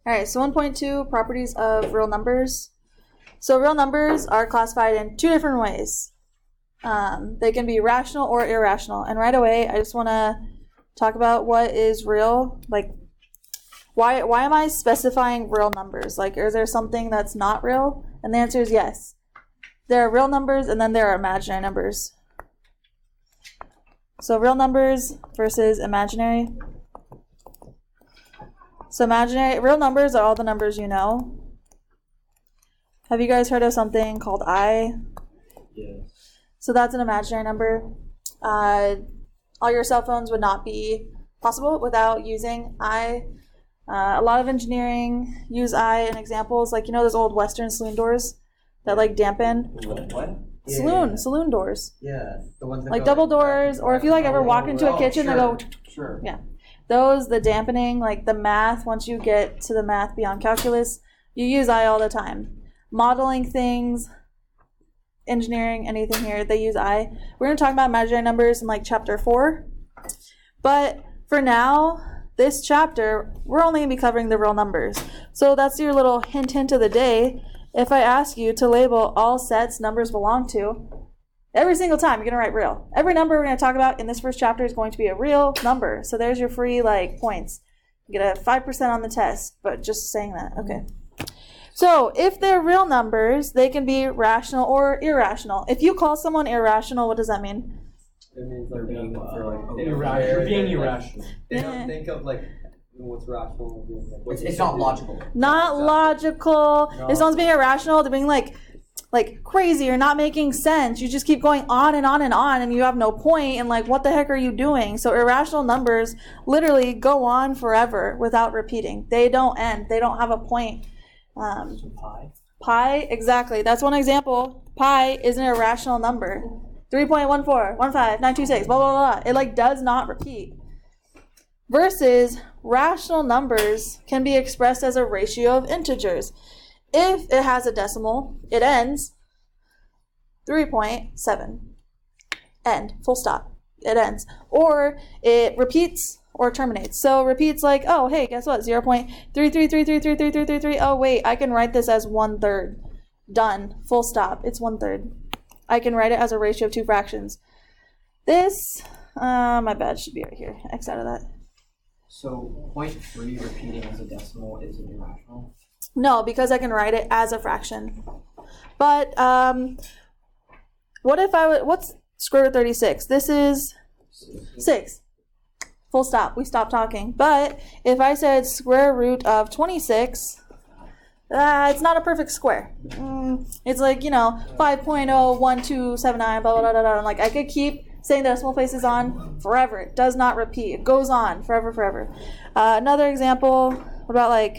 All right, so 1.2, properties of real numbers. So real numbers are classified in two different ways. They can be rational or irrational. And right away, I just want to talk about what is real. Like, why am I specifying real numbers? Like, is there something that's not real? And the answer is yes. There are real numbers, and then there are imaginary numbers. So real numbers versus imaginary. So real numbers are all the numbers you know. Have you guys heard of something called I? Yes. So that's an imaginary number. All your cell phones would not be possible without using I. A lot of engineering use I in examples, like, you know those old Western saloon doors that like dampen? What? Saloon doors. Yeah, the ones that Like go double doors, or if you like ever walk into a kitchen, sure. they go. Sure. Yeah. Those, the dampening, like the math, once you get to the math beyond calculus, you use I all the time. Modeling things, engineering, anything here, they use I. We're going to talk about imaginary numbers in like chapter 4. But for now, this chapter, we're only going to be covering the real numbers. So that's your little hint of the day. If I ask you to label all sets numbers belong to, every single time you're going to write real. Every number we're going to talk about in this first chapter is going to be a real number. So there's your free points. You get a 5% on the test, but just saying that. Okay. So if they're real numbers, they can be rational or irrational. If you call someone irrational, what does that mean? It means they're being irrational. They don't think of what's rational. It's not logical. Not logical. No. If someone's being irrational, they're being like crazy or not making sense. You just keep going on and on and on, and you have no point, and what the heck are you doing? So irrational numbers literally go on forever without repeating. They don't end. They don't have a point. Pi, exactly. That's one example. Pi is an irrational number. 3.1415926, blah, blah, blah. It does not repeat. Versus rational numbers can be expressed as a ratio of integers. If it has a decimal, it ends 3.7. End. Full stop. It ends. Or it repeats or terminates. So repeats oh, hey, guess what? 0.333333333. Oh, wait, I can write this as 1/3. Done. Full stop. It's 1/3. I can write it as a ratio of two fractions. This, my bad, should be right here. X out of that. So 0.3 repeating as a decimal is irrational? No, because I can write it as a fraction. But what if what's square root 36? This is 6. Full stop. We stopped talking. But if I said square root of 26, it's not a perfect square. It's 5.01279, blah, blah, blah, blah, blah. I could keep saying the decimal places on forever. It does not repeat. It goes on forever. Another example, what about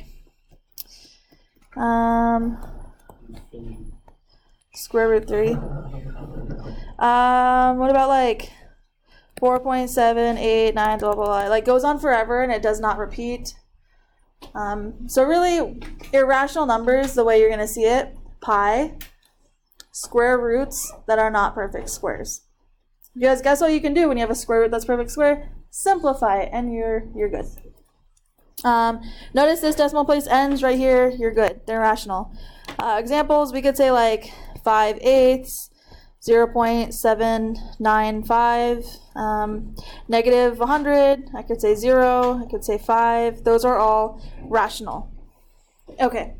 square root 3? What about 4.789, blah, blah, blah. Goes on forever and it does not repeat. So really, irrational numbers, the way you're going to see it, pi, square roots that are not perfect squares. Because guess what you can do when you have a square root that's perfect square? Simplify it, and you're good. Notice this decimal place ends right here. You're good. They're rational. Examples, we could say 5/8, 0.795, negative 100. I could say 0. I could say 5. Those are all rational. Okay.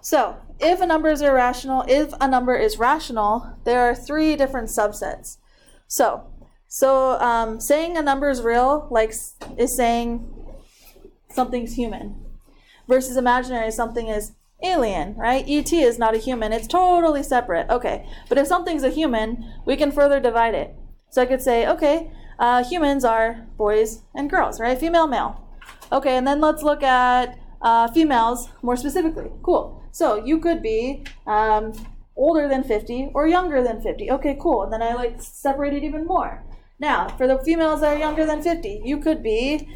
So if a number is irrational, if a number is rational, there are 3 different subsets. So saying a number is real, is saying something's human, versus imaginary, something is alien, right? E.T. is not a human. It's totally separate. Okay, but if something's a human, we can further divide it. So I could say, okay, humans are boys and girls, right? Female, male. Okay, and then let's look at females more specifically. Cool. So you could be older than 50 or younger than 50. Okay, cool. And then I separate it even more. Now, for the females that are younger than 50, you could be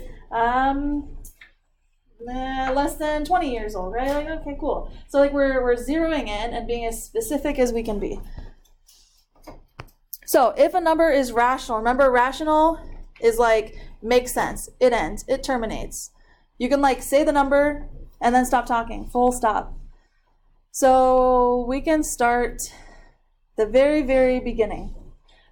less than 20 years old, right? Okay, cool. So we're zeroing in and being as specific as we can be. So if a number is rational, remember rational is makes sense. It ends. It terminates. You can say the number and then stop talking, full stop. So we can start the very, very beginning.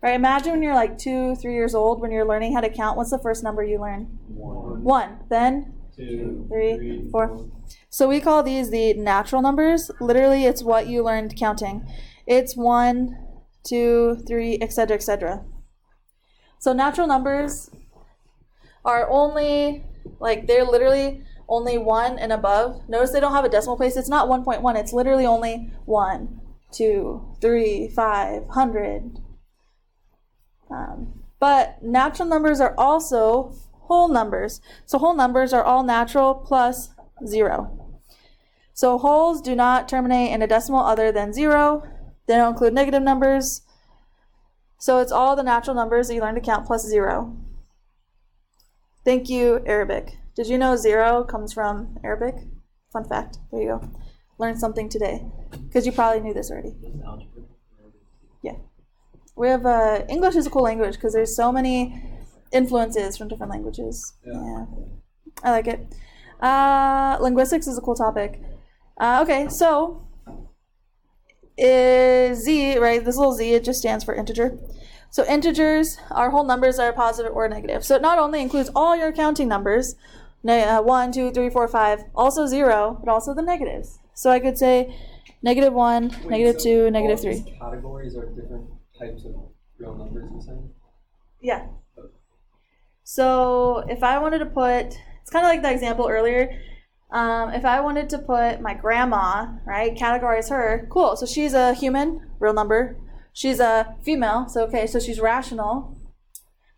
Right? Imagine when you're like 2, 3 years old, when you're learning how to count. What's the first number you learn? 1, 1. Then 2, 3, 4. So we call these the natural numbers. Literally, it's what you learned counting. It's 1, 2, 3, etc., etc. So natural numbers are only, like, they're literally only 1 and above. Notice they don't have a decimal place. It's not 1.1. It's literally only 1, 2, 3, 5, 100. But natural numbers are also whole numbers. So whole numbers are all natural plus 0. So wholes do not terminate in a decimal other than 0. They don't include negative numbers. So it's all the natural numbers that you learn to count plus 0. Thank you, Arabic. Did you know 0 comes from Arabic? Fun fact. There you go. Learned something today. Because you probably knew this already. Yeah. We have English is a cool language because there's so many influences from different languages. Yeah. I like it. Linguistics is a cool topic. Okay, so Z, right? This little Z, it just stands for integer. So integers are whole numbers that are positive or negative. So it not only includes all your counting numbers, 1, 2, 3, 4, 5, also 0, but also the negatives. So I could say -1, -2, -3. These categories are different types of real numbers, you're saying? Yeah. So if I wanted to put, it's kind of like the example earlier. If I wanted to put my grandma, right, categorize her, cool. So she's a human, real number. She's a female, so okay, so she's rational.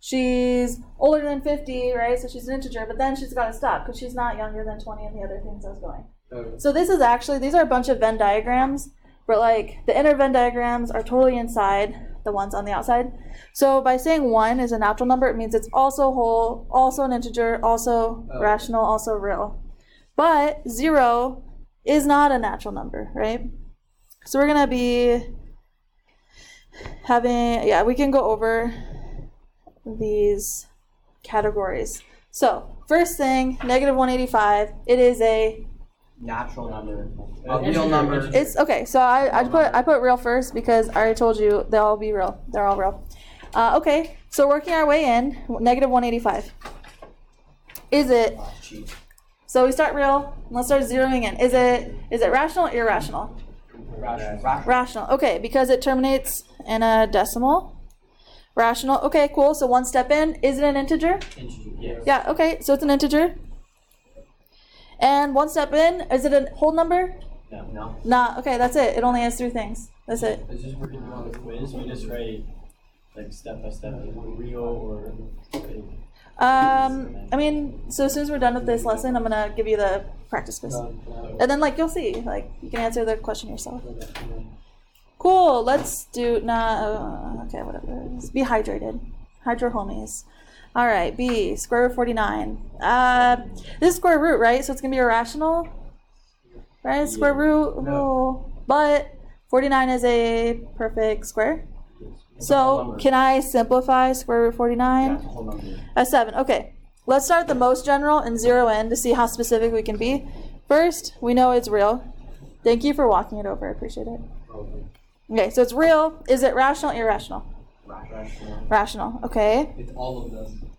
She's older than 50, right, so she's an integer, but then she's got to stop because she's not younger than 20 and the other things I was going. Okay. So this is actually, these are a bunch of Venn diagrams, but like the inner Venn diagrams are totally inside the ones on the outside. So by saying 1 is a natural number, it means it's also whole, also an integer, also rational, also real. But 0 is not a natural number, right? So we're going to be having, we can go over these categories. So first thing, -185, it is a natural number. A real number. It's okay. So I put real first because I already told you they'll all be real. They're all real. Okay. So working our way in, -185. Is it? So we start real. Let's start zeroing in. Is it rational or irrational? Rational. Okay, because it terminates in a decimal. Rational. Okay, cool. So one step in. Is it an integer? Integer, yes. Yeah. Okay. So it's an integer. And one step in, is it a whole number? No. Nah, okay, that's it. It only has 3 things. That's it. It's just working on the quiz. We just write like step by step, like real or fake. I mean, so as soon as we're done with this lesson, I'm gonna give you the practice quiz. And then like you'll see, like you can answer the question yourself. Cool, let's do okay, whatever. Be hydrated. Hydro homies. All right, B, square root 49. This is square root, right? So it's going to be irrational, right? Square root, but 49 is a perfect square. So can I simplify square root 49? As 7. Okay, let's start the most general and zero in to see how specific we can be. First, we know it's real. Thank you for walking it over. I appreciate it. Okay, so it's real. Is it rational, irrational? Rational. Okay. It's all of them.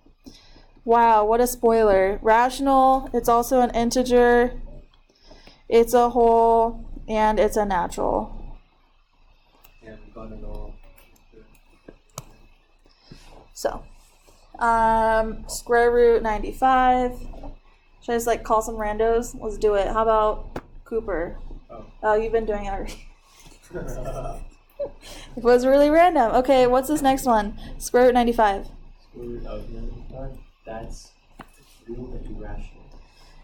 Wow, what a spoiler. Rational, it's also an integer, it's a whole, and it's a natural. Yeah, I'm gonna go. So, square root 95. Should I just like call some randos? Let's do it. How about Cooper? Oh, you've been doing it already. It was really random. Okay, what's this next one? Square root 95. Square root of 95. That's real but irrational.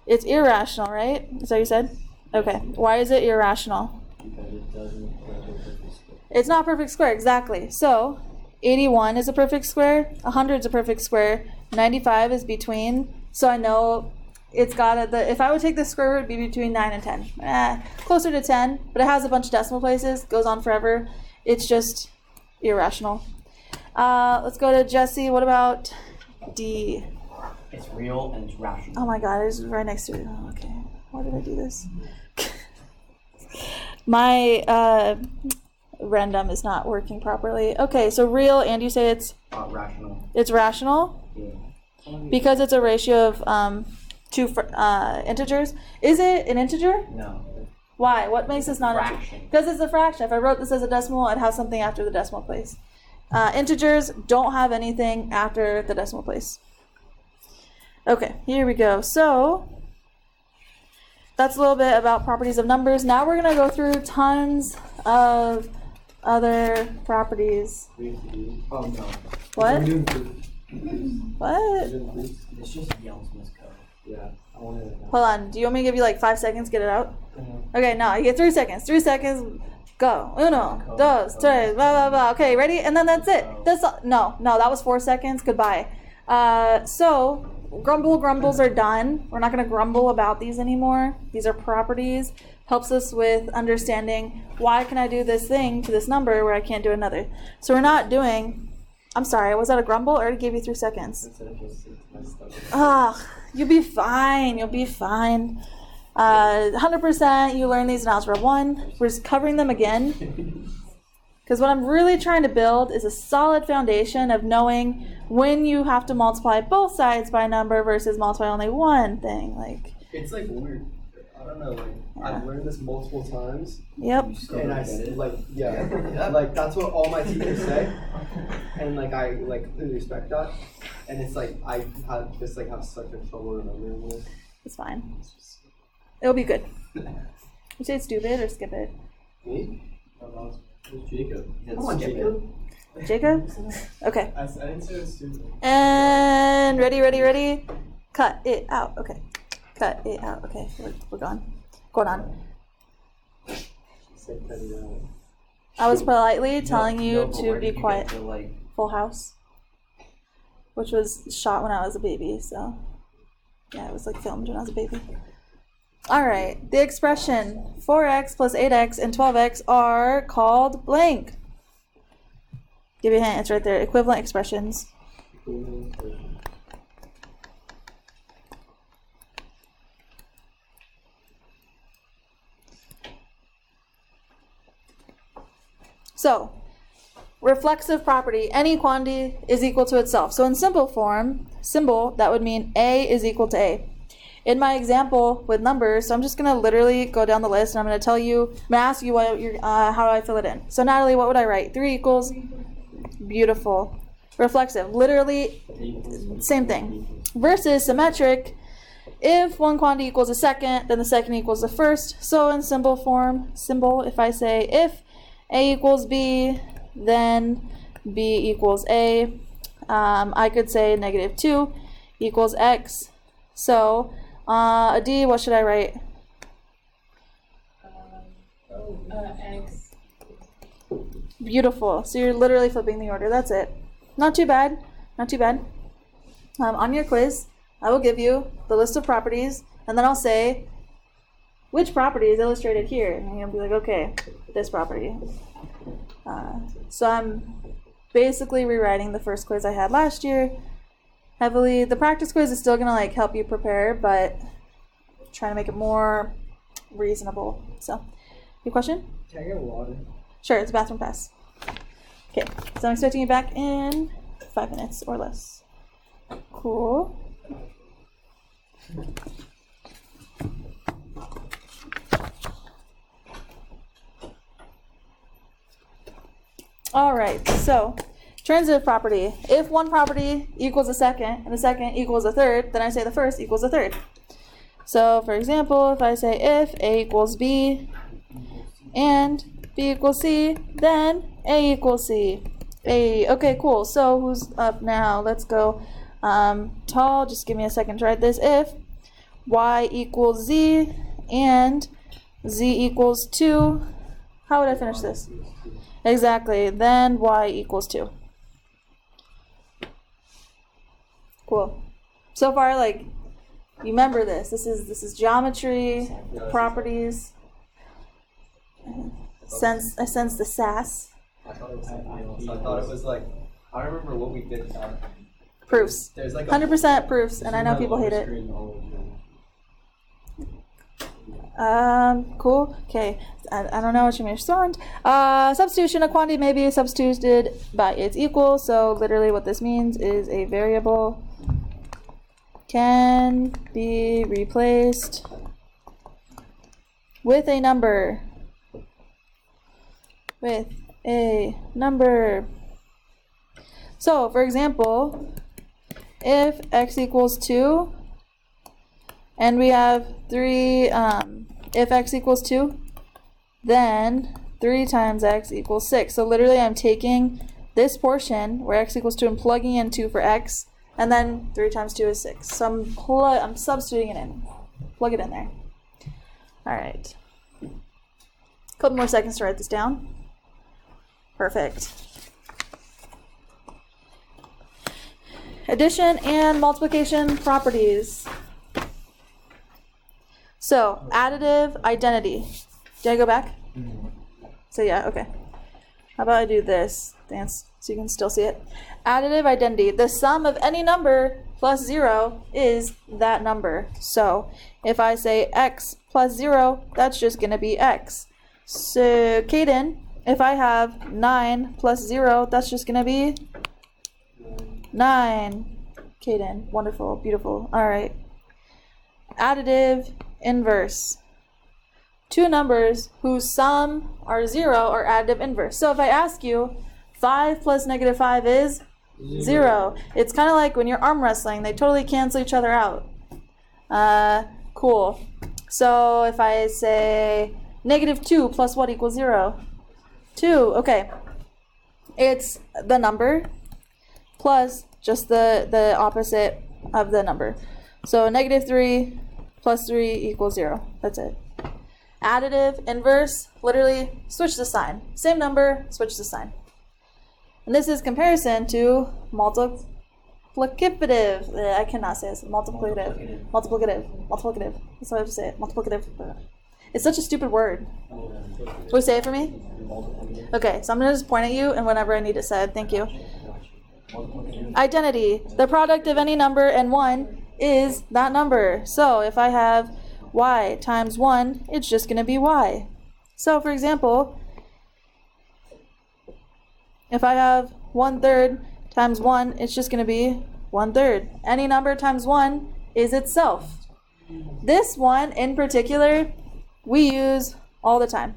It's irrational, right? Is that what you said? Okay. Why is it irrational? Because it doesn't have a perfect square. It's not a perfect square, exactly. So, 81 is a perfect square, 100 is a perfect square, 95 is between. So I know it's got if I would take the square root, it'd be between 9 and 10. Closer to 10, but it has a bunch of decimal places, goes on forever. It's just irrational. Let's go to Jesse. What about D? It's real and it's rational. Oh my god, it's right next to it. Oh, okay. Why did I do this? My random is not working properly. Okay, so real, and you say it's Rational. rational Yeah. because it's a ratio of two integers. Is it an integer? No. Why? What makes this not Fraction. Because it's a fraction. If I wrote this as a decimal, I'd have something after the decimal place. Integers don't have anything after the decimal place. Okay, here we go. So that's a little bit about properties of numbers. Now we're going to go through tons of other properties. Oh no. What? We're doing proof. What? We're doing proofs. It's just Yelp's miscode. Yeah, I want to. Hold on. Do you want me to give you like 5 seconds to get it out? Okay, no, you get 3 seconds. 3 seconds. Go. Uno, dos, tres, blah, blah, blah. Okay, ready? And then that's it. That's all. No, that was 4 seconds. Goodbye. So, grumbles are done. We're not going to grumble about these anymore. These are properties. Helps us with understanding why can I do this thing to this number where I can't do another. So we're not doing, I'm sorry, was that a grumble? I already gave you 3 seconds. You'll be fine. You'll be fine. 100% you learn these in Algebra 1. We're just covering them again. Because what I'm really trying to build is a solid foundation of knowing when you have to multiply both sides by a number versus multiply only one thing. Like, It's like weird. I don't know. Like I've learned this multiple times, yep. and I like that's what all my teachers say, and like I like completely respect that. And it's like I have such a trouble remembering this. It's fine. It'll be good. You say it's stupid or skip it? Me? Jacob. It's Come on, skip Jacob. Jacob? Okay. I didn't say it was stupid. And ready? Cut it out. Okay. Cut it out. Okay. We're gone. Going on. Say cutting out. I was politely telling you but to where be did you quiet. get the, like, Full House, which was shot when I was a baby, so yeah, it was like filmed when I was a baby. All right, the expression 4x plus 8x and 12x are called blank. Give you a hint, it's right there. Equivalent expressions. So, reflexive property, any quantity is equal to itself. So in simple form, symbol, that would mean A is equal to A. In my example with numbers, so I'm just going to literally go down the list and I'm going to tell you, I'm going to ask you what how do I fill it in. So Natalie, what would I write? 3 equals? Beautiful. Reflexive, literally same thing. Versus symmetric, if one quantity equals a second, then the second equals the first. So in symbol form, if I say if A equals B, then B equals A. I could say -2 equals X. So a D, what should I write? X. Beautiful. So you're literally flipping the order. That's it. Not too bad. Not too bad. On your quiz, I will give you the list of properties, and then I'll say, which property is illustrated here? And you'll be like, okay, this property. So I'm basically rewriting the first quiz I had last year heavily. The practice quiz is still going to like help you prepare, but trying to make it more reasonable. So, your question? Can I get water? Sure, it's a bathroom pass. Okay, so I'm expecting you back in 5 minutes or less. Cool. All right, so transitive property. If one property equals a second and the second equals a third, then I say the first equals a third. So for example, if I say if A equals B and B equals C, then A equals C. Okay, cool. So who's up now? Let's go. Tall, just give me a second to write this. If Y equals Z and Z equals 2, how would I finish this? Exactly, then Y equals 2. Cool. So far, like, you remember this. This is geometry, properties. I sense the sass. I thought it was like, I don't remember what we did. Proofs. There's like 100% proofs, and I know people hate it. Cool. Okay. I don't know what you mean. Substitution, a quantity may be substituted by its equal. So literally what this means is a variable can be replaced with a number. With a number. So, for example, if x equals 2, and we have 3, if x equals 2, then 3 times x equals 6. So literally I'm taking this portion where x equals 2 and plugging in 2 for x, and then 3 times 2 is 6. So I'm substituting it in. Plug it in there. Alright. Couple more seconds to write this down. Perfect. Addition and multiplication properties. So, additive identity. Did I go back? So yeah, okay. How about I do this dance so you can still see it? Additive identity. The sum of any number plus 0 is that number. So, if I say x plus 0, that's just going to be x. So, Caden, if I have 9 plus 0, that's just going to be 9. Caden, wonderful, beautiful. All right. Additive inverse. Two numbers whose sum are 0 are additive inverse. So if I ask you, 5 plus negative 5 is 0. It's kind of like when you're arm wrestling, they totally cancel each other out. Cool. So if I say negative 2 plus what equals 0? 2, okay. It's the number plus just the opposite of the number. So negative 3 plus 3 equals 0. That's it. Additive, inverse, literally switch the sign. Same number, switch the sign. And this is comparison to multiplicative. I cannot say this. Multiplicative. That's how I have to say it. Multiplicative. It's such a stupid word. Will you say it for me? Okay, so I'm going to just point at you, and whenever I need it said, thank you. Identity. The product of any number and 1 is that number. So if I have y times 1, it's just going to be y. So for example, if I have 1/3 times 1, it's just going to be 1/3. Any number times 1 is itself. This one in particular, we use all the time.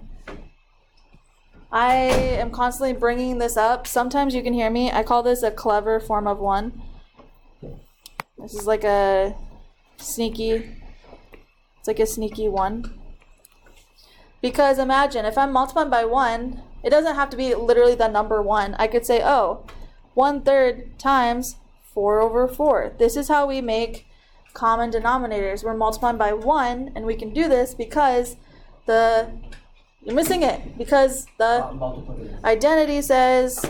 I am constantly bringing this up. Sometimes you can hear me. I call this a clever form of 1. This is like a sneaky, it's like a sneaky 1. Because imagine, if I'm multiplying by 1, it doesn't have to be literally the number 1. I could say, oh, 1/3 times 4/4. This is how we make common denominators. We're multiplying by 1, and we can do this because you're missing it, because the identity says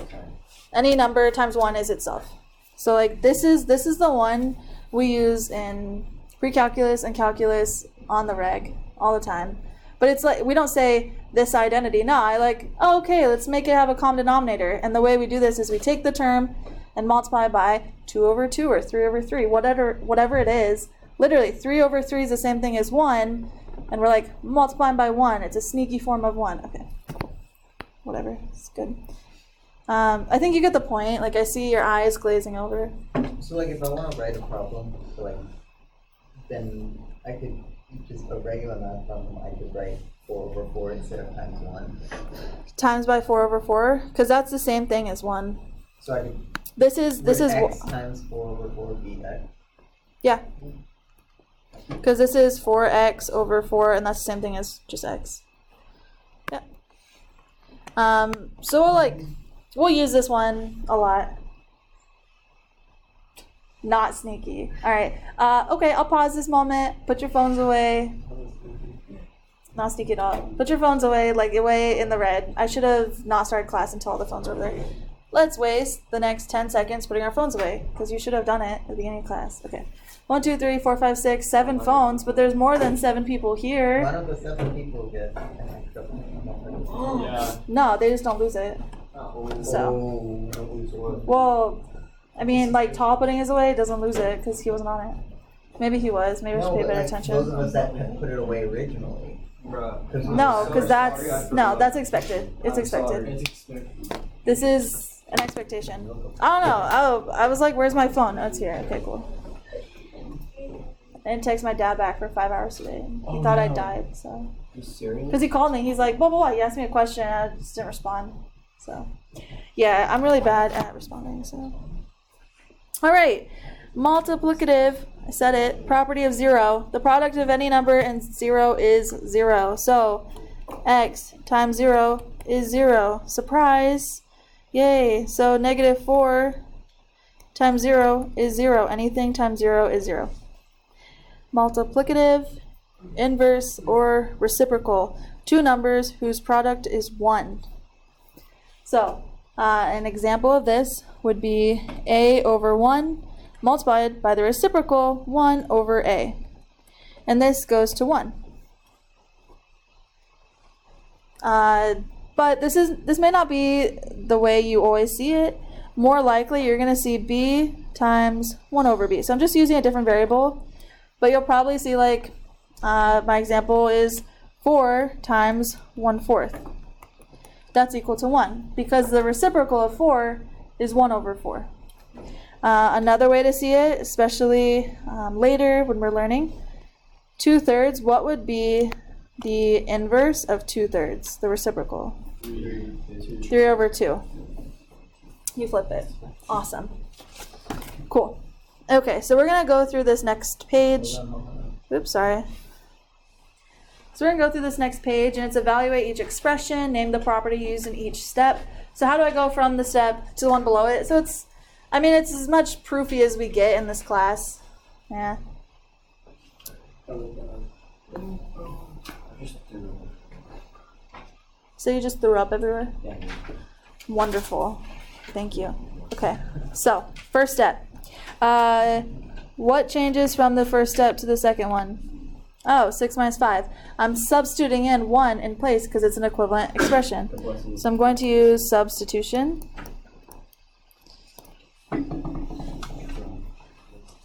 any number times 1 is itself. So like this is the one we use in pre-calculus and calculus on the reg all the time. But it's like, we don't say this identity. No, I like, oh, okay, let's make it have a common denominator. And the way we do this is we take the term and multiply by 2/2 or 3/3, whatever it is. Literally, 3/3 is the same thing as 1. And we're like, multiplying by 1. It's a sneaky form of 1. Okay, whatever, it's good. I think you get the point. Like, I see your eyes glazing over. So like if I want to write a problem, so like, then I could just a regular math problem, I could write 4/4 instead of times 1. Times by 4/4, because that's the same thing as 1. So I could. This is x times 4/4 be x. Yeah. Because this is 4x over 4, and that's the same thing as just x. Yeah. So we'll use this one a lot. Not sneaky. All right. Okay, I'll pause this moment. Put your phones away. Not sneaky at all. Put your phones away, like away in the red. I should have not started class until all the phones were over there. Let's waste the next 10 seconds putting our phones away, because you should have done it at the beginning of class. Okay. 1, 2, 3, 4, 5, 6, 7 phones, but there's more than 7 people here. One of the 7 people get an extra point. Yeah. No, they just don't lose it. So, well, I mean, like Tall putting his away doesn't lose it because he wasn't on it. Maybe he was. Maybe I should No, pay but better like attention. those of us that had put it away originally. Bruh. 'Cause we No, were because so- that's sorry, I no, forgot. that's expected. It's I'm expected. sorry. It's expected. This is an expectation. I don't know. Oh, I was like, "Where's my phone?" Oh, it's here. Okay, cool. I didn't text my dad back for 5 hours today. He Oh, thought I no. died. So, You serious? because he called me, he's like, "Blah blah blah." He asked me a question, and I just didn't respond. So, yeah, I'm really bad at responding. So, all right, multiplicative. I said it. Property of 0. The product of any number and 0 is 0. So, x times 0 is 0. Surprise! Yay! So -4 times 0 is 0. Anything times 0 is 0. Multiplicative, inverse, or reciprocal. Two numbers whose product is 1. So, an example of this would be a over 1 multiplied by the reciprocal 1 over a. And this goes to 1. But this may not be the way you always see it. More likely, you're going to see b times 1 over b. So I'm just using a different variable, but you'll probably see like my example is 4 times 1/4. That's equal to 1 because the reciprocal of 4 is 1 over 4. Another way to see it, especially later when we're learning, 2/3, what would be the inverse of 2/3, the reciprocal? 3 over 2. You flip it. Awesome. Cool. Okay, so we're going to go through this next page. Oops, sorry. So we're going to go through this next page, and it's evaluate each expression, name the property used in each step. So how do I go from the step to the one below it? So it's as much proofy as we get in this class. Yeah. Just threw. So you just threw up everywhere? Yeah. Wonderful. Thank you. Okay, so first step. What changes from the first step to the second one? Oh, 6 minus 5. I'm substituting in 1 in place because it's an equivalent expression. So I'm going to use substitution.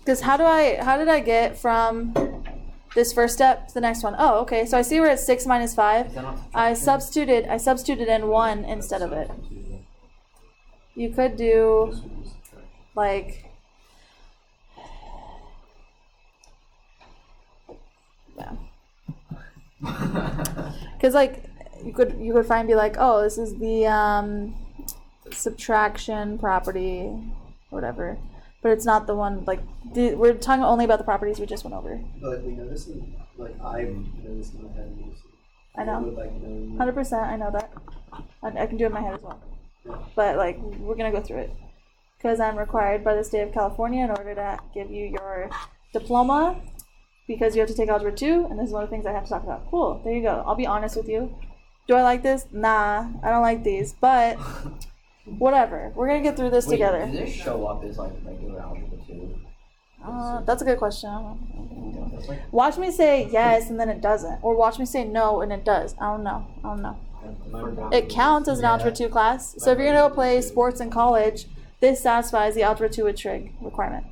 Because how did I get from this first step to the next one? Oh, okay, so I see we're at 6 minus 5. Is that not I subtraction? substituted in 1 instead of it. You could do like, yeah, because like you could find be like, oh, this is the subtraction property or whatever, but it's not the one like we're talking only about the properties we just went over. But like we know this in like I know this in my head. I know. Would, like, know 100%, I know that. I can do it in my head as well. But like we're gonna go through it because I'm required by the state of California in order to give you your diploma, because you have to take Algebra 2, and this is one of the things I have to talk about. Cool, there you go. I'll be honest with you. Do I like this? Nah, I don't like these, but whatever. We're gonna get through this Wait, together. Does this show up as like regular algebra 2? That's a good question. I don't know. That's like Watch me say yes and then it doesn't, or watch me say no and it does. I don't know. It counts as an Algebra 2 class. So if you're gonna go play sports in college, this satisfies the Algebra 2 with trig requirement.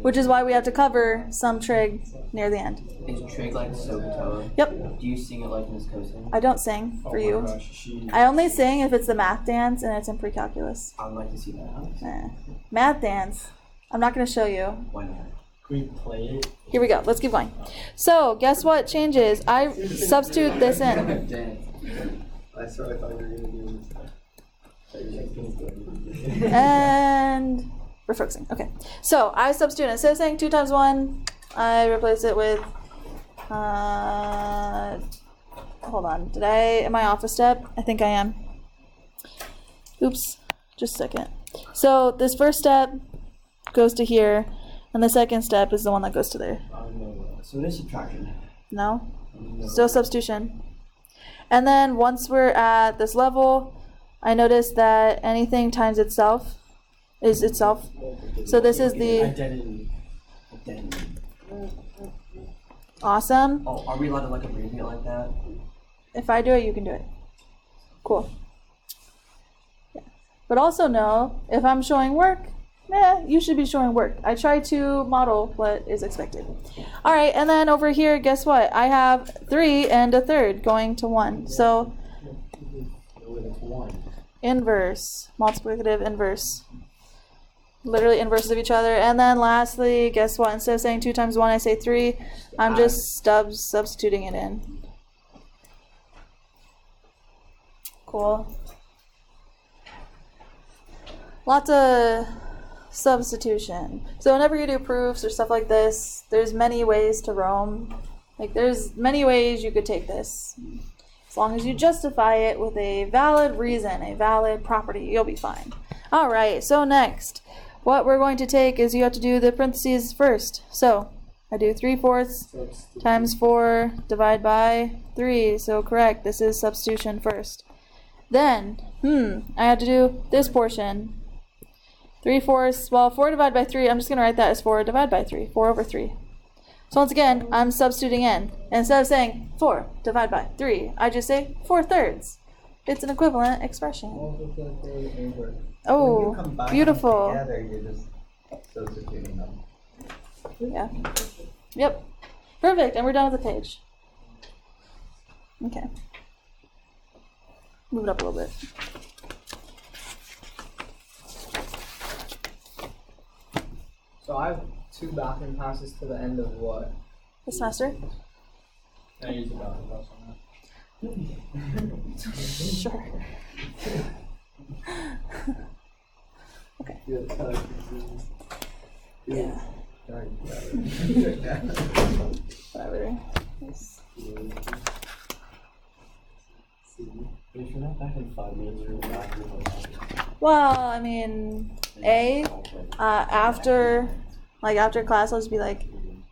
Which is why we have to cover some trig near the end. Is trig like SOHCAHTOA? Yep. Do you sing it like Miss Cosin? I don't sing for Oh you. my gosh, she. I only sing if it's the math dance and it's in pre-calculus. I'd like to see that. Math dance. I'm not gonna show you. Why not? Can we play it? Here we go. Let's keep going. So guess what changes? I substitute this in. I thought we were gonna do this. And we're focusing. Okay. So I substitute. Instead of saying 2 times 1, I replace it with hold on. Am I off a step? I think I am. Oops. Just a second. So this first step goes to here, and the second step is the one that goes to there. So it is subtraction. No? Still substitution. And then once we're at this level, I notice that anything times itself is itself. So this is the Identity. awesome. Oh, are we allowed to like abbreviate like that? If I do it, you can do it. Cool. Yeah. But also know, if I'm showing work, you should be showing work. I try to model what is expected. All right, and then over here, guess what? I have 3 and a third going to 1. So inverse, multiplicative inverse. Literally inverses of each other. And then lastly, guess what? Instead of saying 2 times 1, I say 3. I'm just substituting it in. Cool. Lots of substitution. So whenever you do proofs or stuff like this, there's many ways to roam. Like there's many ways you could take this. As long as you justify it with a valid reason, a valid property, you'll be fine. All right, so next, what we're going to take is you have to do the parentheses first. So I do 3/4 times 4 divide by 3. So correct, this is substitution first. Then, I have to do this portion. 3/4, well, 4 divided by 3, I'm just going to write that as 4 divided by 3, 4 over 3. So once again, I'm substituting in. And instead of saying 4 divided by 3, I just say 4/3. It's an equivalent expression. Oh, When you combine beautiful. them together, you're just substituting them. Yeah. Yep. Perfect, and we're done with the page. Okay. Move it up a little bit. So I have 2 bathroom passes to the end of what? The semester? I use about on that. Sure. Yeah. Whatever. Yes. If you're not back in 5 minutes, you're back in 5 Well, I mean, after class, I'll just be like,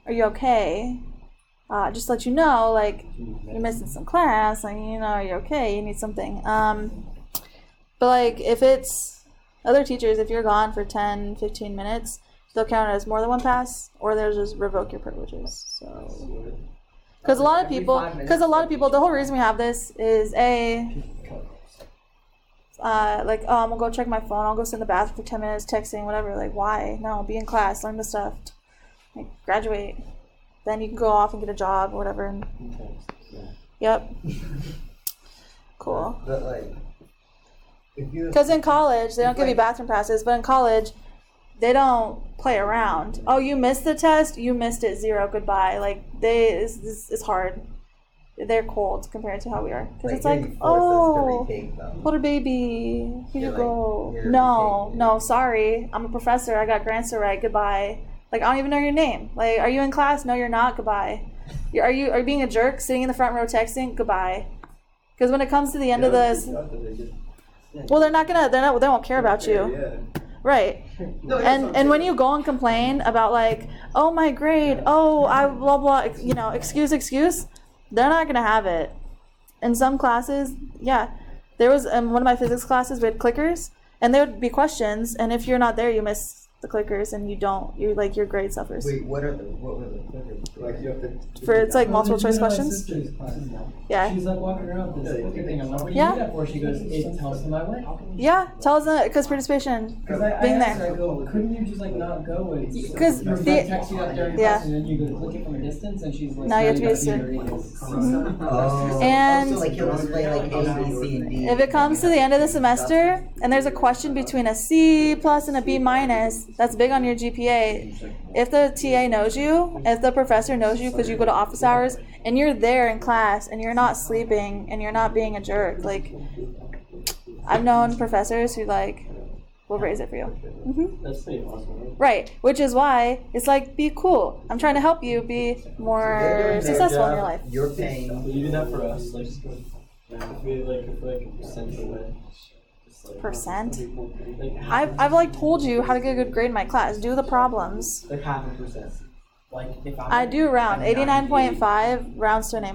"Are you okay? Just let you know, like, you're missing some class. Like, are you okay? You need something." But like, if it's other teachers, if you're gone for 10, 15 minutes, they'll count it as more than 1 pass, or they'll just revoke your privileges. So, because a lot of people, the whole reason we have this is like, oh, I'm gonna go check my phone. I'll go sit in the bathroom for 10 minutes, texting, whatever. Like, why? No, be in class, learn the stuff, like, graduate. Then you can go off and get a job or whatever. And yep. Cool. But like, if you Because in college, they don't give you bathroom passes, but in college, they don't play around. Oh, you missed the test? You missed it. 0. Goodbye. Like, it's hard. They're cold compared to how we are. Because it's like, oh, little baby, here you go. No, sorry. I'm a professor. I got grants to write. Goodbye. Like, I don't even know your name. Like, are you in class? No, you're not. Goodbye. Are you being a jerk, sitting in the front row texting? Goodbye. Because when it comes to the end of this, well, they won't care about you. Right. And when you go and complain about, like, oh, my grade, oh, I blah blah, excuse, they're not gonna have it. In some classes, yeah, there was in one of my physics classes, we had clickers, and there would be questions, and if you're not there, you miss the clickers, and your grade suffers. Wait, what were the clickers? Like, you have to. It's like multiple choice questions. Yeah. She's like walking around with this clicker thing. I'm like, what do you Yeah. do that for? She goes, it tells them I went. Yeah, tell us that, because participation, Because I being asked her, there. I go, couldn't you just like not go? And Because your friend texts you up during yeah. class and then you go click it from a distance and she's like, Now you have to be a gotta student. Oh. And so like he'll explain like A, B, C, and D. if it comes to the end of the semester and there's a question between a C+ and a B-, that's big on your GPA. If the TA knows you, if the professor knows you because you go to office hours and you're there in class and you're not sleeping and you're not being a jerk, like, I've known professors who like will raise it for you. That's pretty awesome. Right, which is why it's like, be cool. I'm trying to help you be more successful in your life. You're paying. But you do that for us, like, if we like a percent away. Just, like, Percent? Like I've like told you how to get a good grade in my class. Do the problems. like 0.5%. Like if I do round 89.5 rounds to an A-.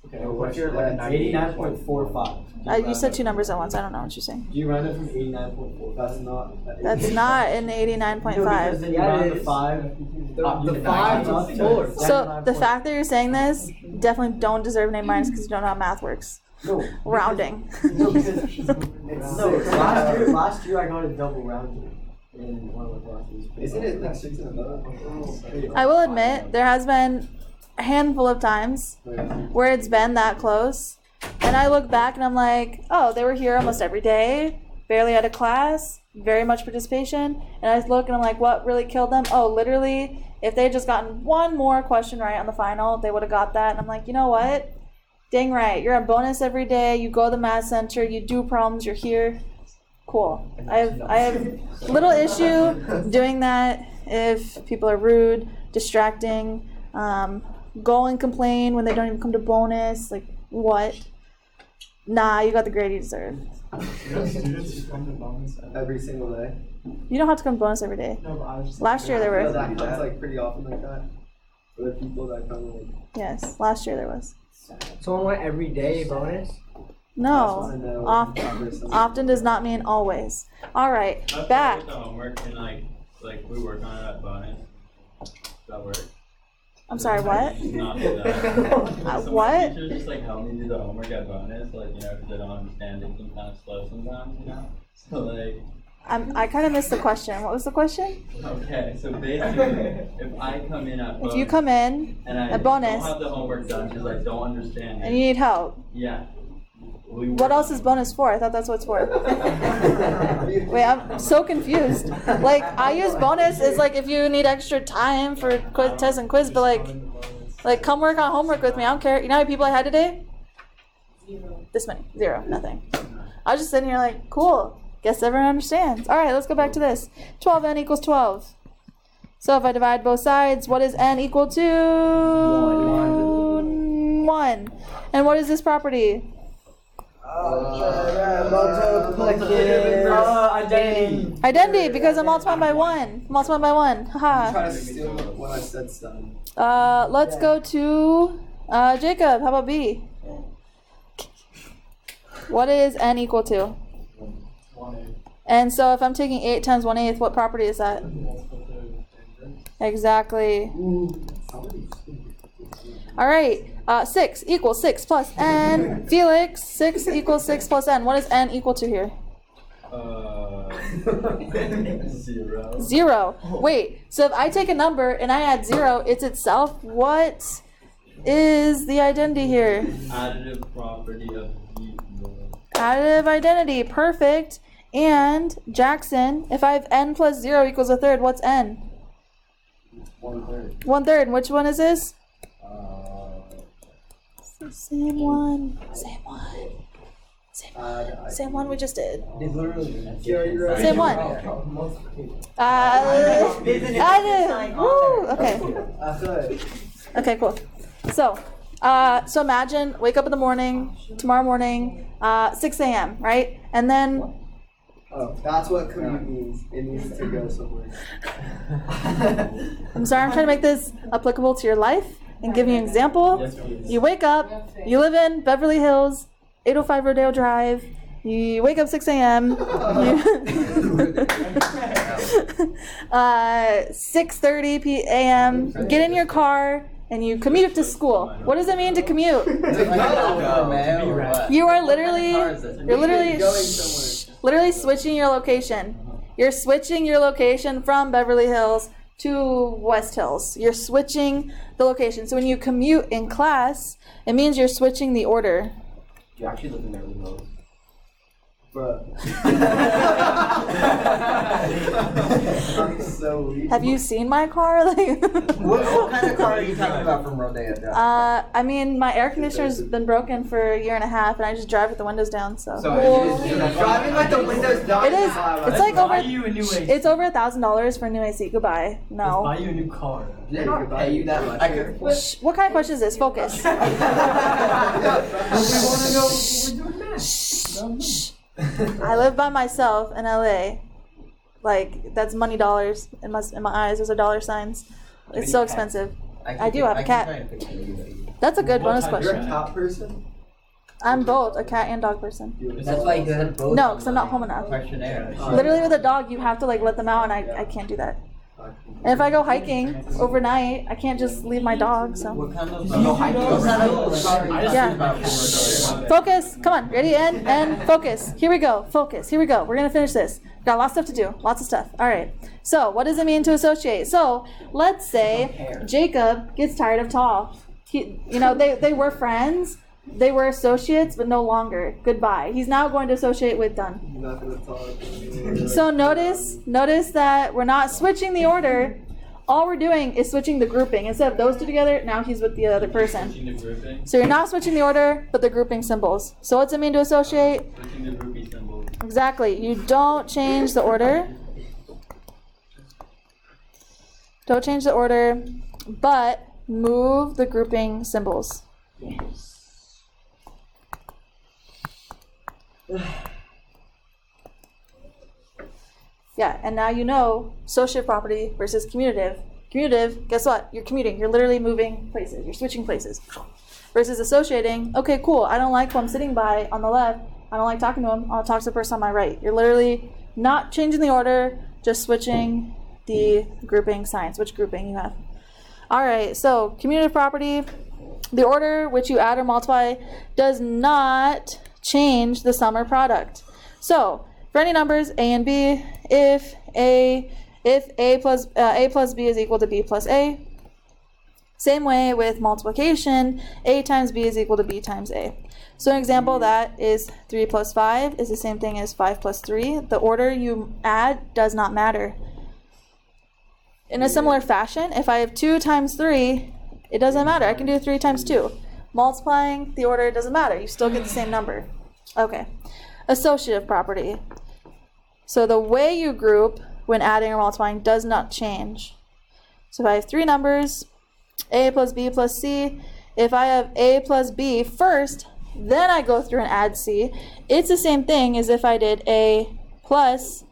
Okay, what if you're like 89.45? You said 2 numbers at once. I don't know what you're saying. Do you round it from 89.4? That's not. That's not an No, because 89.5. then you Yeah, round it the is. 5. The 5 is 4. So the fact that you're saying this definitely don't deserve an A- because you don't know how math works. No, Rounding. No, because last year I got a double rounded. in one of the classes. Isn't it like 6 and above? I will admit, there has been a handful of times where it's been that close. And I look back and I'm like, oh, they were here almost every day, barely had a class, very much participation. And I look and I'm like, what really killed them? Oh, literally, if they had just gotten one more question right on the final, they would have got that. And I'm like, you know what? Dang right, you're on bonus every day, you go to the math center, you do problems, you're here. Cool. I have little issue doing that if people are rude, distracting, go and complain when they don't even come to bonus. Like, what? Nah, you got the grade you deserve. Students come to bonus. Every single day. You don't have to come to bonus every day. No, but I was just Last year there No, were. that comes like pretty often like that. For the people that come like. Yes, last year there was. Someone went every day bonus? No, I know. often does not mean always. All right, That's back. With the homework and like we work on it at bonus. That work. I'm sorry, what? Not do that. Some what? Teachers just like help me do the homework at bonus, like because they don't understand it can kind of slow sometimes, So like. I kind of missed the question. What was the question? Okay, so basically, if I come in at bonus. If you come in and I at bonus don't have the homework done because I don't understand it. and you need help, Yeah. what else is bonus for? I thought that's what it's for. Wait, I'm so confused. Like, I use bonus as like if you need extra time for test and quiz, but like come work on homework with me. I don't care. You know how many people I had today? 0. This many. 0. Nothing. I was just sitting here like, cool. Guess everyone understands. All right, let's go back to this. 12n equals 12. So if I divide both sides, what is n equal to? 1. And what is this property? Identity. Identity, because I'm multiplying by 1. Multiplying by 1. Haha. Try to steal what I said stuff. Let's go to Jacob. How about B? What is n equal to? 1/8. And so if I'm taking 8 times 1/8, what property is that? Exactly. All right. 6 equals 6 plus n. Felix, 6 equals 6 plus n. What is n equal to here? 0. 0. Wait, so if I take a number and I add 0, it's itself. What is the identity here? Additive property of equal. Additive identity. Perfect. And Jackson, if I have n plus 0 equals a third, what's n? 1/3. 1/3. Which one is this? Same one. Same one. Same one we just did. Same one. Additive. Woo. Okay. Okay, cool. So imagine wake up in the morning, tomorrow morning, 6 a.m., right? And then, Oh, that's what commute means. It means to go somewhere. I'm sorry, I'm trying to make this applicable to your life and give you an example. Yes, please. You wake up, you live in Beverly Hills, 805 Rodeo Drive, you wake up 6 a.m., 6:30 a.m., get in your car, and you commute to school. What does it mean to commute? You are literally switching your location. You're switching your location from Beverly Hills to West Hills. You're switching the location. So when you commute in class, it means you're switching the order. You actually live in Beverly Hills. Bruh. I'm so weak. Have you seen my car? Like, What kind of car are you talking about from Rodeo Drive? I mean, my air conditioner's been broken for a year and a half, and I just drive with the windows down. So Driving with the windows down. it is. It's like Buy over. you a new AC. It's over $1,000 for a new AC. Goodbye. No. Buy you a new car. Yeah, you could buy you that much. Shh, what kind of question is this? Focus. I live by myself in LA. Like, that's money dollars in my eyes. Those are dollar signs. It's so expensive. I do have a cat. That's a good bonus You're a question. cat person? I'm both a cat and dog person. That's why you had both. No, because I'm not home enough. Questionnaire. Literally with a dog, you have to like let them out, and I can't do that. And if I go hiking overnight, I can't just leave my dog, so. What kind of hiking? Yeah. Focus, come on, ready, and focus. Here we go, focus, here we go. We're gonna finish this. Got lots of stuff to do, lots of stuff. All right, so what does it mean to associate? So let's say Jacob gets tired of Tall. They were friends, they were associates, but no longer. Goodbye. He's now going to associate with Dunn. You're not gonna talk. So notice that we're not switching the order. All we're doing is switching the grouping. Instead of those two together, now he's with the other person. Switching the grouping. So you're not switching the order, but the grouping symbols. So what's it mean to associate? Switching the groupie symbol. Exactly. You don't change the order. Don't change the order, but move the grouping symbols. Yeah, and now you know associative property versus commutative. Commutative, guess what? You're commuting. You're literally moving places. You're switching places. Versus associating, okay, cool. I don't like who I'm sitting by on the left. I don't like talking to him. I'll talk to the person on my right. You're literally not changing the order, just switching the grouping signs, which grouping you have. All right, so commutative property, the order which you add or multiply does not change the sum or product. So for any numbers a and b, if a plus b is equal to b plus a. Same way with multiplication, a times b is equal to b times a. So an example of that is 3 plus 5 is the same thing as 5 plus 3. The order you add does not matter. In a similar fashion, if I have 2 times 3, it doesn't matter. I can do 3 times 2. Multiplying the order doesn't matter. You still get the same number. Okay. Associative property. So the way you group when adding or multiplying does not change. So if I have 3 numbers, a plus b plus c, if I have a plus b first, then I go through and add c, it's the same thing as if I did a plus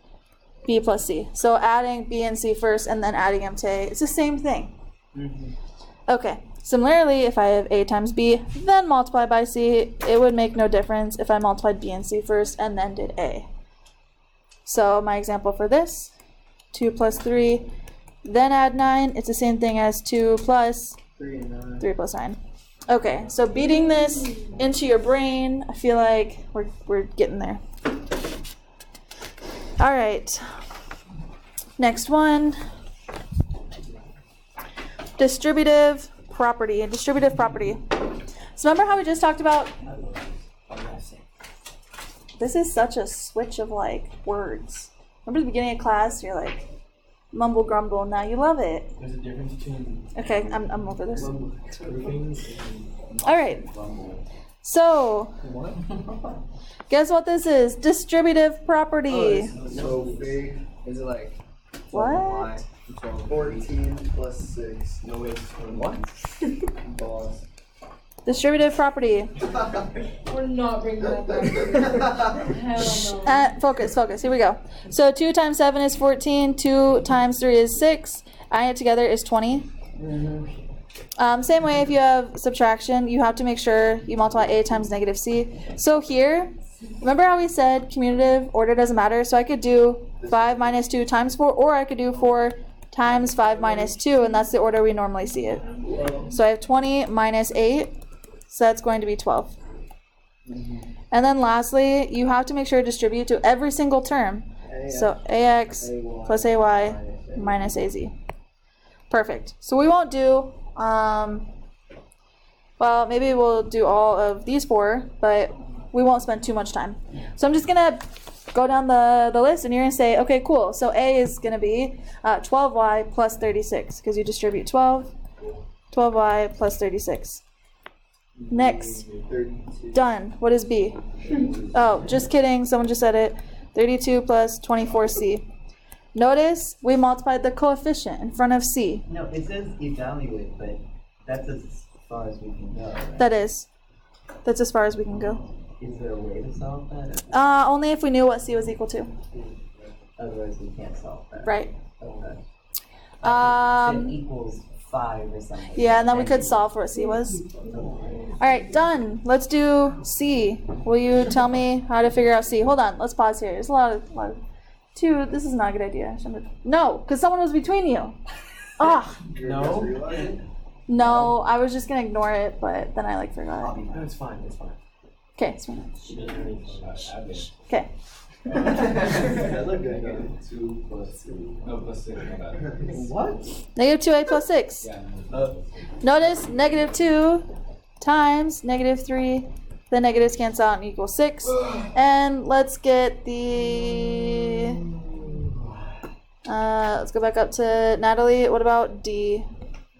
b plus c. So adding b and c first and then adding them to a, it's the same thing. Okay, similarly, if I have a times b, then multiply by c, it would make no difference if I multiplied b and c first and then did a. So my example for this, 2 plus 3, then add 9, it's the same thing as 2 plus 3 plus 9. Okay, so beating this into your brain, I feel like we're getting there. All right, next one, distributive property. Distributive property. So remember how we just talked about, this is such a switch of like words. Remember the beginning of class, you're like, mumble grumble, now you love it. There's a difference between Okay, I'm over this. grouping and All right, so guess what this is? Distributive property. So big. Is it like What? 14 plus 6. no way it's what? Boss. Distributive property. We're not bringing that back. Hell no. Focus. Here we go. So 2 times 7 is 14. 2 times 3 is 6. Adding it together is 20. Same way if you have subtraction, you have to make sure you multiply a times negative c. So here, remember how we said commutative order doesn't matter? So I could do 5 minus 2 times 4, or I could do 4 times 5 minus 2, and that's the order we normally see it. So I have 20 minus 8, so that's going to be 12. And then lastly, you have to make sure to distribute to every single term. So ax plus ay minus az. Perfect. So we won't do, well, maybe we'll do all of these 4, but we won't spend too much time. So I'm just going to go down the list, and you're going to say, okay, cool. So A is going to be 12y plus 36, because you distribute 12y plus 36. Next. 32. Done. What is B? Oh, just kidding. Someone just said it. 32 plus 24c. Notice we multiplied the coefficient in front of c. No, it says evaluate, but that's as far as we can go, right? That's as far as we can go. Is there a way to solve that? Only if we knew what c was equal to. Otherwise, we can't solve that. Right. Okay. Um, It equals 5 or something. Yeah, and then we could solve for what c was. All right, done. Let's do c. Will you tell me how to figure out c? Hold on. Let's pause here. There's a lot of 2, this is not a good idea. No, because someone was between you. Ah, No. no, I was just gonna ignore it, but then I like forgot. No, it's fine. It's fine. Okay, it's fine. She doesn't really average. Okay. That looked good. 2 plus 2. No, plus 6. My bad. What? Negative 2a plus 6. Yeah. Notice negative 2 times negative 3. The negatives cancel out and equal 6. And let's get the. Let's go back up to Natalie. What about D?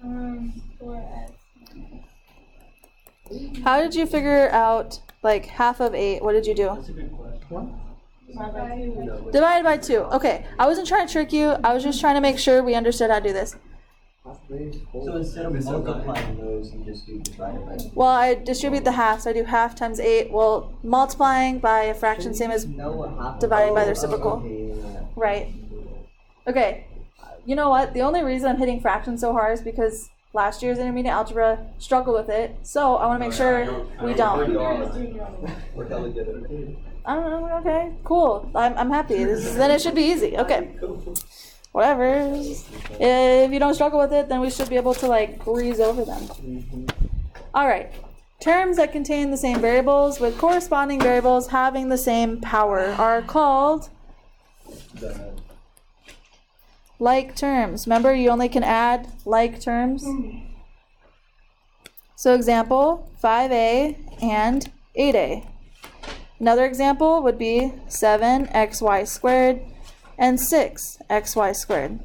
4x. How did you figure out like half of 8? What did you do? That's a good question. Divide by 2. No, Divided by 2. Okay, I wasn't trying to trick you. I was just trying to make sure we understood how to do this. So instead of multiplying those, you just do divided by 2. Well, I distribute the half, so I do half times 8. Well, multiplying by a fraction, same as know what half dividing by the reciprocal. Okay, yeah. Right. Okay. You know what? The only reason I'm hitting fractions so hard is because last year's intermediate algebra struggled with it. So I want to make sure we don't. We're hella good at it. I don't know. Okay. Cool. I'm happy. Then it should be easy. Okay. Whatever. If you don't struggle with it, then we should be able to like breeze over them. All right. Terms that contain the same variables with corresponding variables having the same power are called like terms. Remember, you only can add like terms. So example, 5a and 8a. Another example would be 7xy squared and 6xy squared.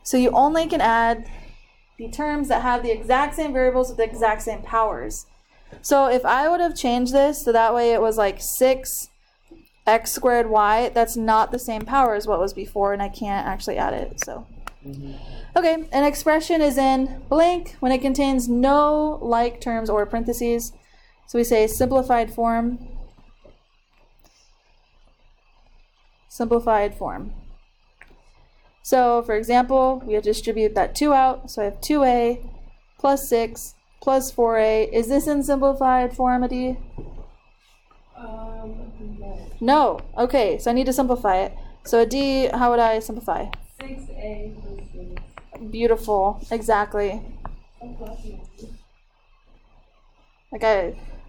So you only can add the terms that have the exact same variables with the exact same powers. So if I would have changed this so that way it was like 6x squared y, that's not the same power as what was before, and I can't actually add it. So okay, an expression is in blank when it contains no like terms or parentheses. So we say simplified form. Simplified form. So for example, we distribute that 2 out. So I have 2a plus 6 plus 4a. Is this in simplified form, Adi? No. Okay, so I need to simplify it. So a D, how would I simplify? 6a plus 6. Beautiful. Exactly. Like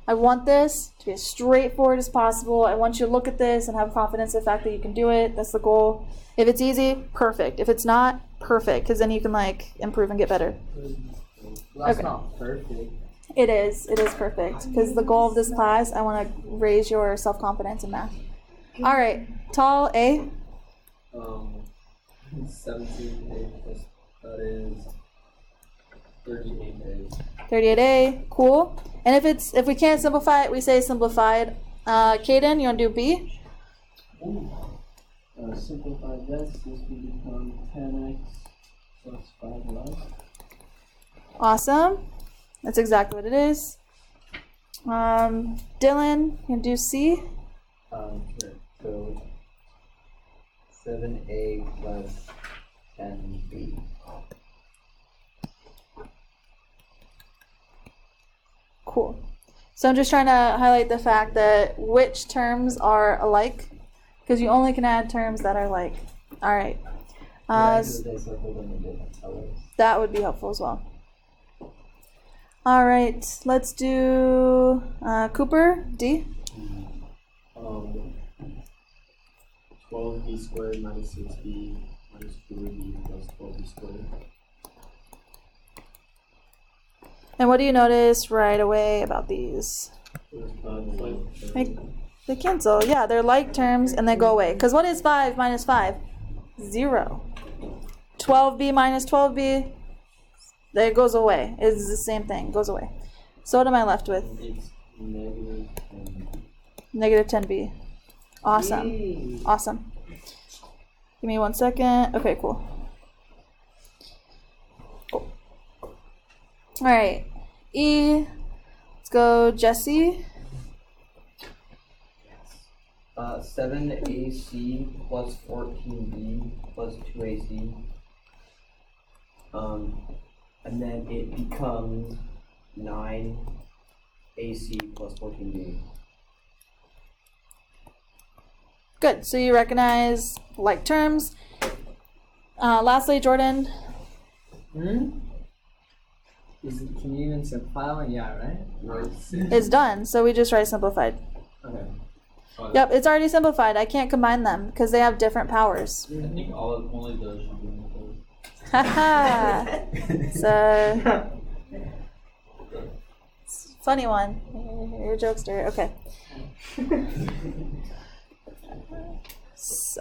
I want this to be as straightforward as possible. I want you to look at this and have confidence in the fact that you can do it. That's the goal. If it's easy, perfect. If it's not, perfect, because then you can like improve and get better. Well, that's Okay. not perfect. It is perfect, because the goal of this class, I want to raise your self-confidence in math. All right, tall A. 17a plus that is 38a. 38A, cool. And if we can't simplify it, we say simplified. Kaden, you want to do B? Simplify this will become 10x plus 5y. Awesome. That's exactly what it is. Dylan, you want to do C? Sure. So 7a plus 10b. Cool. So I'm just trying to highlight the fact that which terms are alike, because you only can add terms that are like. All right. They circled them in different colors. That would be helpful as well. All right, let's do Cooper, D. 12b squared minus 6b minus 4b plus 12b squared. And what do you notice right away about these? They cancel. Yeah, they're like terms and they go away. Because what is 5 minus 5? 0. 12b minus 12b, it goes away. It's the same thing, goes away. So what am I left with? It's negative 10. Negative 10b. Awesome. Awesome. Give me 1 second. Okay, cool. Cool. All right. E. Let's go, Jesse. 7ac plus 14b plus 2ac. And then it becomes 9ac plus 14b. Good. So you recognize like terms. Lastly, Jordan. Can you even simplify one? Yeah, right? Is done. So we just write simplified. Okay. Yep, it's already simplified. I can't combine them because they have different powers. I think only those should be in the code. Haha. So, funny one. You're a jokester. Okay.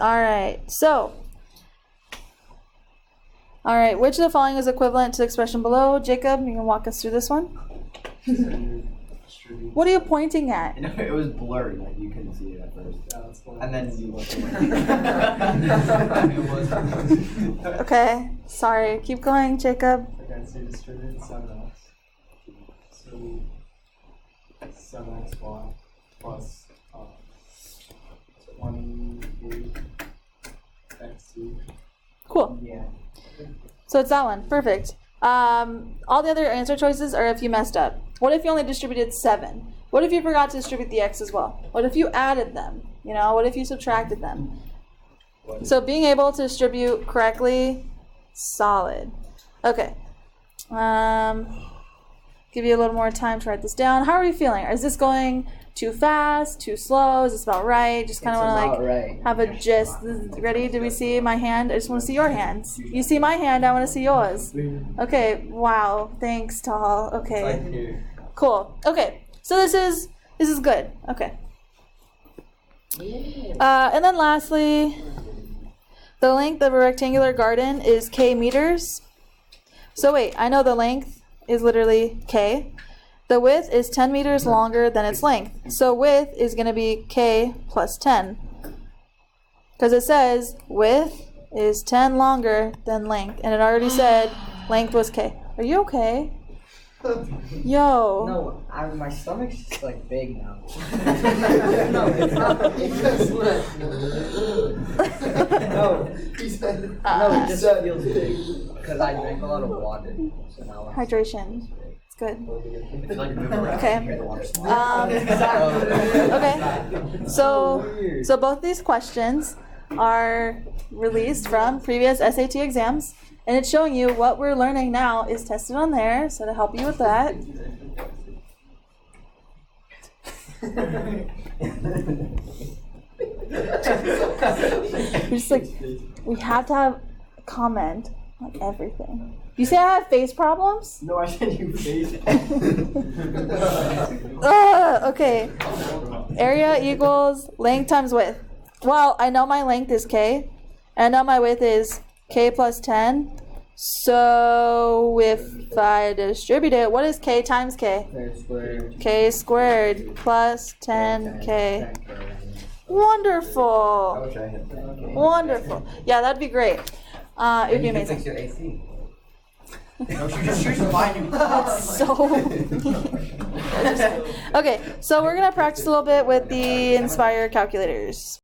All right. So, all right. Which of the following is equivalent to the expression below? Jacob, you can walk us through this one. What are you pointing at? You know, it was blurry, like you couldn't see it at first. And then you looked away. Okay. Sorry. Keep going, Jacob. Okay, so distributed 7x. So 7xy plus 28xc. Cool. Yeah. So it's that one. Perfect. All the other answer choices are if you messed up. What if you only distributed 7? What if you forgot to distribute the x as well? What if you added them? You know, what if you subtracted them? So being able to distribute correctly, solid. Okay. Give you a little more time to write this down. How are you feeling? Is this going too fast, too slow? Is this about right? Just kind of want to like have a gist. Ready? Do we see my hand? I just want to see your hands. You see my hand, I want to see yours. Okay, wow. Thanks, Tal. Okay. Cool. Okay. So this is good. Okay. And then lastly, the length of a rectangular garden is k meters. So wait, I know the length is literally k. The width is 10 meters longer than its length. So width is going to be k plus 10. Because it says width is 10 longer than length. And it already said length was k. Are you okay? Yo. No, my stomach's just like big now. No, it's not. It's just No, it just feels big because I drank a lot of water. So now I'm Hydration. It's good. it's like moving around. Okay. Hear the water slide. Okay. So both these questions are released from previous SAT exams, and it's showing you what we're learning now is tested on there. So to help you with that. We're just like, we have to have a comment on everything. You say I have face problems? No, I said you face. Okay. Area equals length times width. Well, I know my length is k, and I know my width is k plus 10. So if I distribute it, what is k times k? K squared plus 10k. Wonderful. wish I had that. Wonderful. Yeah, that'd be great. It would be You can amazing. fix your AC. No, she just used to buy new So okay, so we're gonna practice a little bit with the Inspire calculators.